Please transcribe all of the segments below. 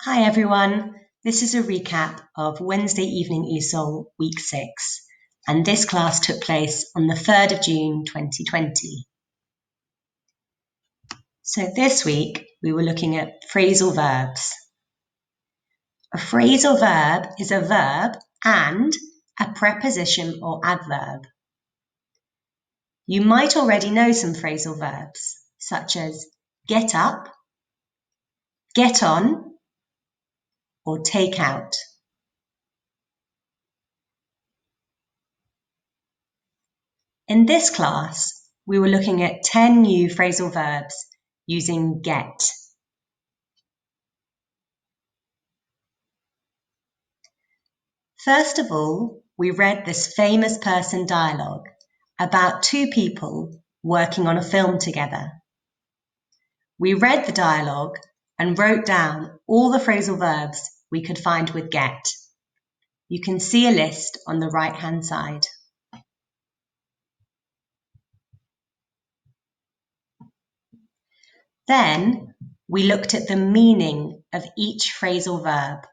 Hi everyone, this is a recap of Wednesday Evening ESOL Week 6, and this class took place on the 3rd of June 2020. So this week we were looking at phrasal verbs. A phrasal verb is a verb and a preposition or adverb. You might already know some phrasal verbs, such as get up, get on, or take out. In this class, we were looking at 10 new phrasal verbs using get. First of all, we read this famous person dialogue about two people working on a film together. We read the dialogue and wrote down all the phrasal verbs we could find with get. You can see a list on the right-hand side. Then we looked at the meaning of each phrasal verb.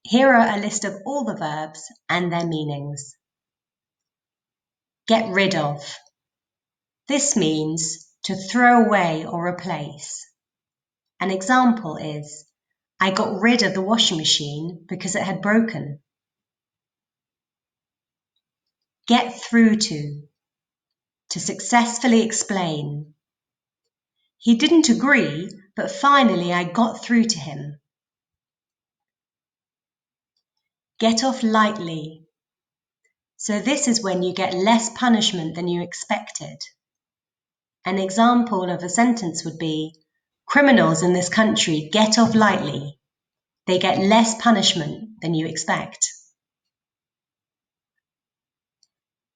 Here are a list of all the verbs and their meanings. Get rid of. This means to throw away or replace. An example is, I got rid of the washing machine because it had broken. Get through to successfully explain. He didn't agree, but finally I got through to him. Get off lightly. So this is when you get less punishment than you expected. An example of a sentence would be, criminals in this country get off lightly. They get less punishment than you expect.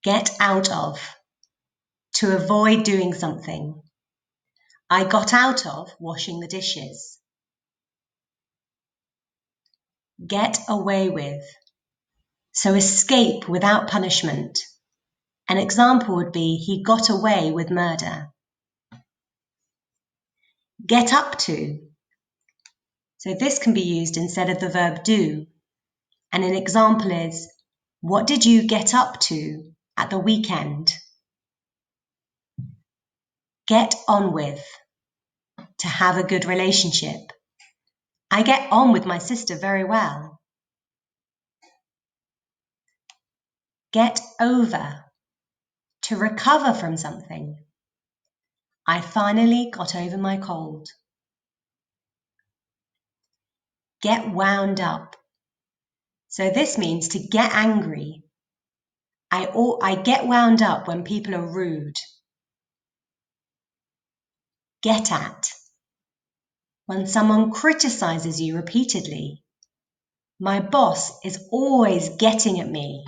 Get out of. To avoid doing something. I got out of washing the dishes. Get away with. So escape without punishment. An example would be, he got away with murder. Get up to. So this can be used instead of the verb do. And an example is, what did you get up to at the weekend? Get on with. To have a good relationship. I get on with my sister very well. Get over. To recover from something. I finally got over my cold. Get wound up. So this means to get angry. I get wound up when people are rude. Get at. When someone criticizes you repeatedly. My boss is always getting at me.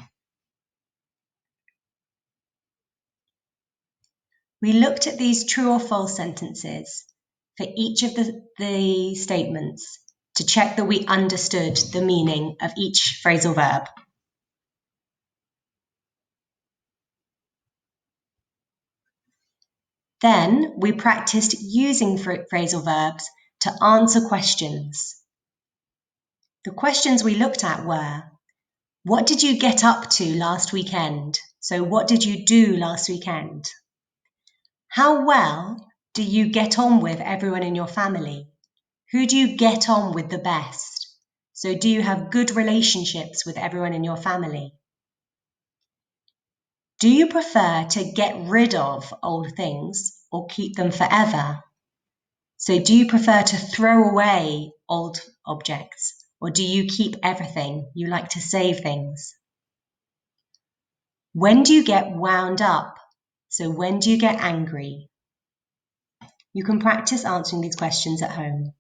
We looked at these true or false sentences for each of the statements to check that we understood the meaning of each phrasal verb. Then we practiced using phrasal verbs to answer questions. The questions we looked at were, what did you get up to last weekend? So what did you do last weekend? How well do you get on with everyone in your family? Who do you get on with the best? So do you have good relationships with everyone in your family? Do you prefer to get rid of old things or keep them forever? So do you prefer to throw away old objects or do you keep everything? You like to save things. When do you get wound up? So when do you get angry? You can practice answering these questions at home.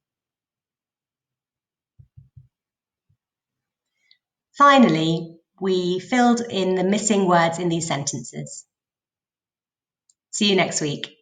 Finally, we filled in the missing words in these sentences. See you next week.